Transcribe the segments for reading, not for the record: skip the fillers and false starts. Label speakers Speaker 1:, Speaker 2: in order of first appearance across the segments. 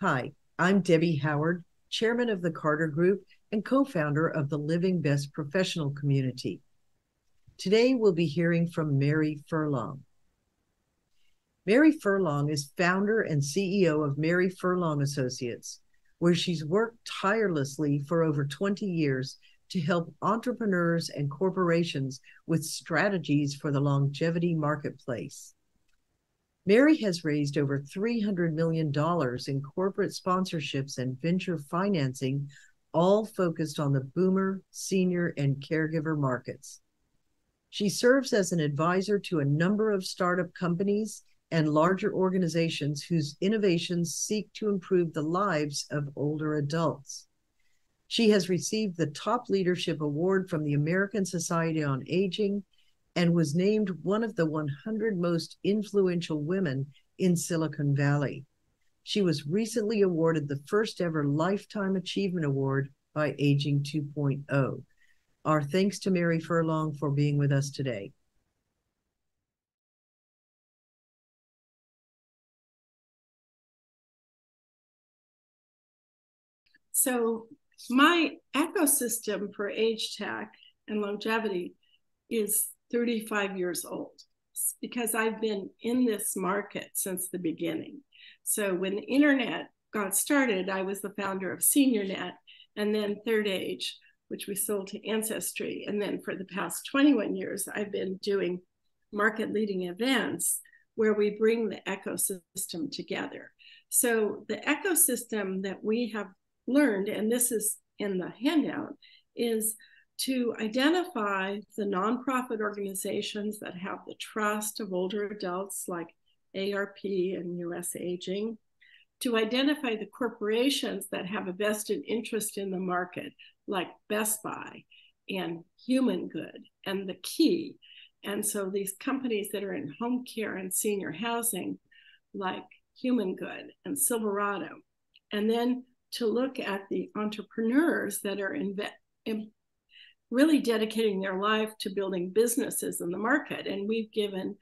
Speaker 1: Hi, I'm Debbie Howard, Chairman of the Carter Group and co-founder of the Living Best Professional Community. Today, we'll be hearing from Mary Furlong. Mary Furlong is founder and CEO of Mary Furlong Associates, where she's worked tirelessly for over 20 years to help entrepreneurs and corporations with strategies for the longevity marketplace. Mary has raised over $300 million in corporate sponsorships and venture financing, all focused on the boomer, senior, and caregiver markets. She serves as an advisor to a number of startup companies and larger organizations whose innovations seek to improve the lives of older adults. She has received the Top Leadership Award from the American Society on Aging and was named one of the 100 most influential women in Silicon Valley. She was recently awarded the first ever Lifetime Achievement Award by Aging 2.0. Our thanks to Mary Furlong for being with us today.
Speaker 2: So my ecosystem for age tech and longevity is 35 years old because I've been in this market since the beginning. So when the internet got started, I was the founder of SeniorNet and then Third Age, which we sold to Ancestry. And then for the past 21 years, I've been doing market leading events where we bring the ecosystem together. So the ecosystem that we have learned, and this is in the handout, is to identify the nonprofit organizations that have the trust of older adults like ARP and US Aging, to identify the corporations that have a vested interest in the market like Best Buy and Human Good and The Key. And so these companies that are in home care and senior housing like Human Good and Silverado. And then to look at the entrepreneurs that are really dedicating their life to building businesses in the market. And we've given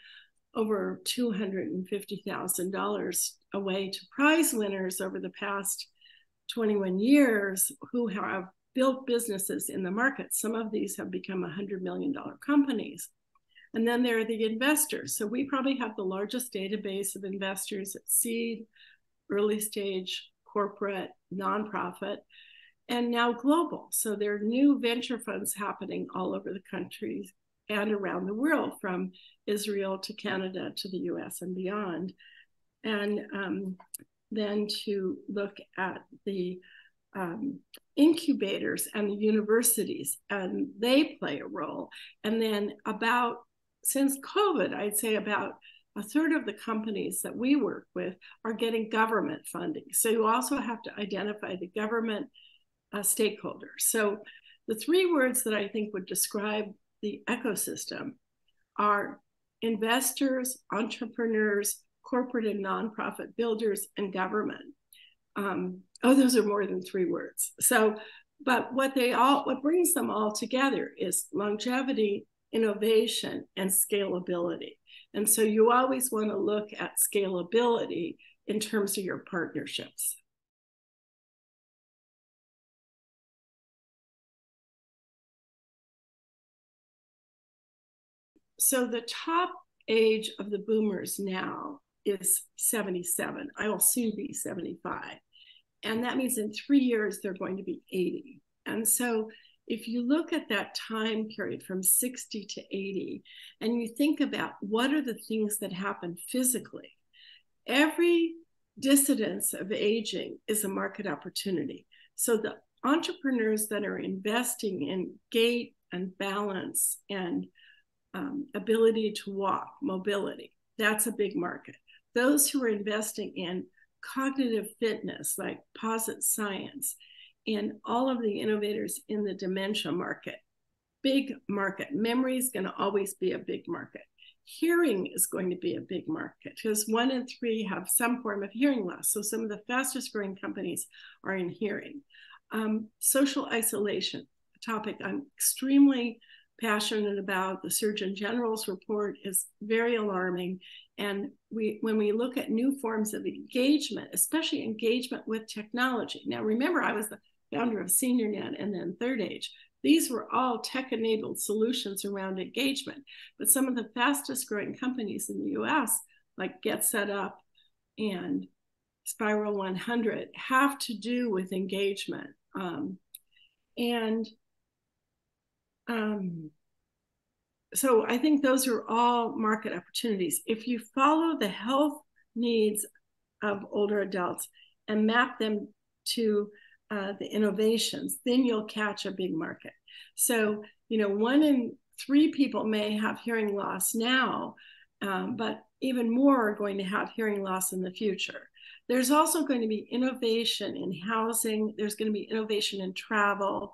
Speaker 2: over $250,000 away to prize winners over the past 21 years who have built businesses in the market. Some of these have become $100 million companies. And then there are the investors. So we probably have the largest database of investors at seed, early stage, corporate, nonprofit, and now global. So there are new venture funds happening all over the country and around the world, from Israel to Canada to the US and beyond. And then to look at the incubators and the universities, and they play a role. And then since COVID, I'd say about a third of the companies that we work with are getting government funding. So you also have to identify the government stakeholders. So the three words that I think would describe the ecosystem are investors, entrepreneurs, corporate and nonprofit builders, and government. Those are more than three words. So, but what brings them all together is longevity, innovation, and scalability. And so you always want to look at scalability in terms of your partnerships. So the top age of the boomers now is 77. I will soon be 75. And that means in 3 years, they're going to be 80. And so if you look at that time period from 60 to 80, and you think about what are the things that happen physically, every dissidence of aging is a market opportunity. So the entrepreneurs that are investing in gait and balance and ability to walk, mobility, that's a big market. Those who are investing in cognitive fitness, like Posit Science, and all of the innovators in the dementia market, big market. Memory is going to always be a big market. Hearing is going to be a big market because 1 in 3 have some form of hearing loss. So some of the fastest growing companies are in hearing. Social isolation, a topic I'm extremely passionate about. The Surgeon General's report is very alarming. And when we look at new forms of engagement, especially engagement with technology. Now, remember, I was the founder of SeniorNet and then Third Age. These were all tech-enabled solutions around engagement. But some of the fastest growing companies in the US, like Get Set Up and Spiral 100, have to do with engagement. So I think those are all market opportunities. If you follow the health needs of older adults and map them to the innovations, then you'll catch a big market. So, 1 in 3 people may have hearing loss now, but even more are going to have hearing loss in the future. There's also going to be innovation in housing. There's going to be innovation in travel.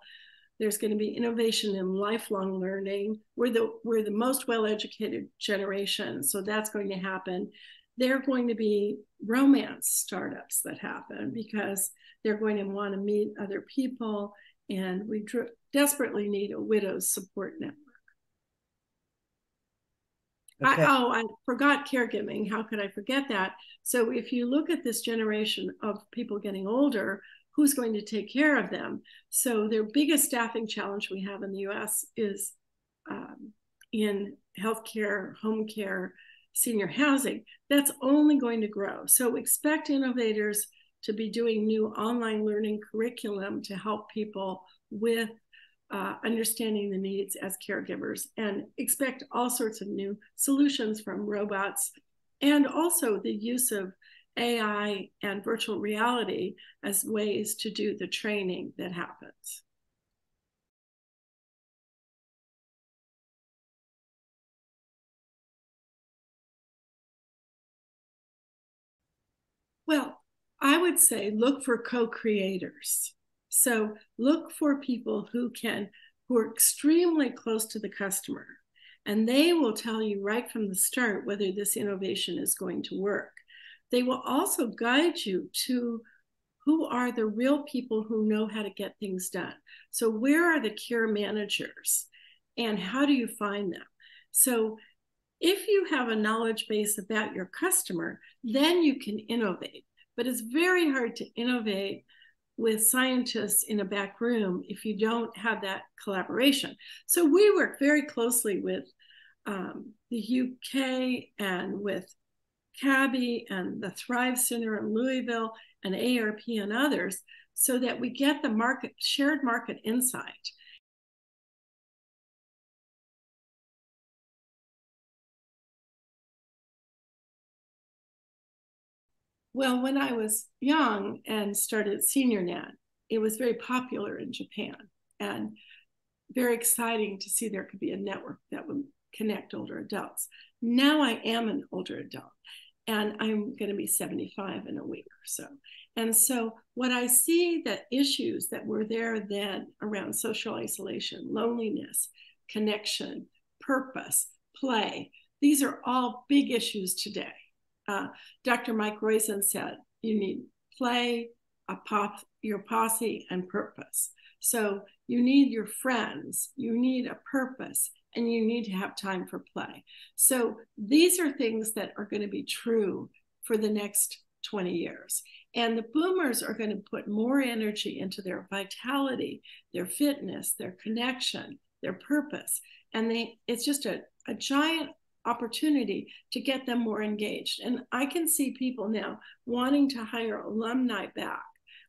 Speaker 2: There's going to be innovation in lifelong learning. We're the most well-educated generation, so that's going to happen. There are going to be romance startups that happen because they're going to want to meet other people, and we desperately need a widow's support network. Okay. I forgot caregiving. How could I forget that? So if you look at this generation of people getting older, who's going to take care of them? So their biggest staffing challenge we have in the US is in healthcare, home care, senior housing. That's only going to grow. So expect innovators to be doing new online learning curriculum to help people with understanding the needs as caregivers, and expect all sorts of new solutions from robots, and also the use of AI and virtual reality as ways to do the training that happens. Well, I would say look for co-creators. So look for people who are extremely close to the customer, and they will tell you right from the start whether this innovation is going to work. They will also guide you to who are the real people who know how to get things done. So where are the care managers and how do you find them? So if you have a knowledge base about your customer, then you can innovate. But it's very hard to innovate with scientists in a back room if you don't have that collaboration. So we work very closely with the UK and with CABI and the Thrive Center in Louisville and ARP and others, so that we get the shared market insight. Well, when I was young and started SeniorNet, it was very popular in Japan and very exciting to see there could be a network that would connect older adults. Now I am an older adult and I'm going to be 75 in a week or so. And so what I see, the issues that were there then around social isolation, loneliness, connection, purpose, play, these are all big issues today. Dr. Mike Roizen said, you need play, your posse, and purpose. So you need your friends, you need a purpose, and you need to have time for play. So these are things that are going to be true for the next 20 years. And the boomers are going to put more energy into their vitality, their fitness, their connection, their purpose. And it's just a giant opportunity to get them more engaged. And I can see people now wanting to hire alumni back.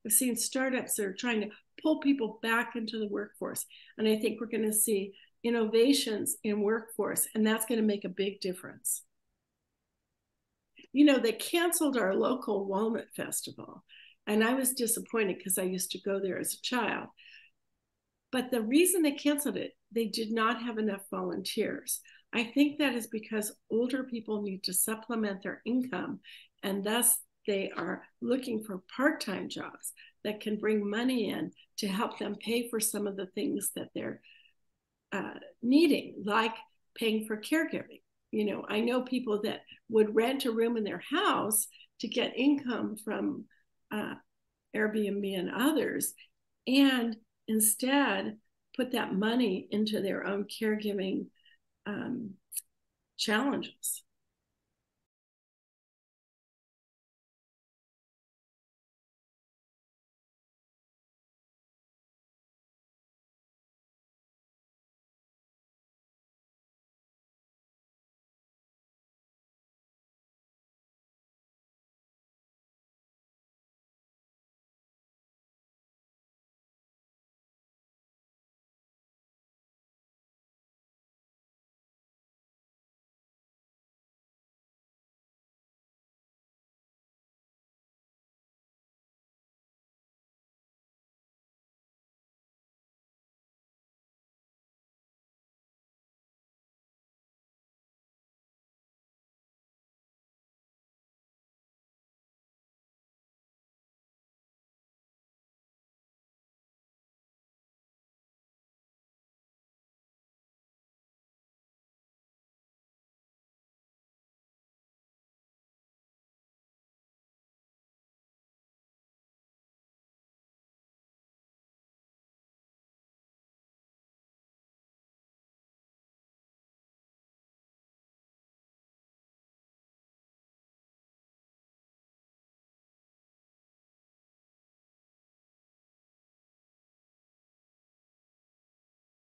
Speaker 2: I've seen startups that are trying to pull people back into the workforce. And I think we're going to see innovations in workforce, and that's going to make a big difference. They canceled our local Walnut Festival, and I was disappointed because I used to go there as a child. But the reason they canceled it, they did not have enough volunteers. I think that is because older people need to supplement their income, and thus they are looking for part-time jobs that can bring money in to help them pay for some of the things that they're needing, like paying for caregiving. I know people that would rent a room in their house to get income from Airbnb and others, and instead put that money into their own caregiving challenges.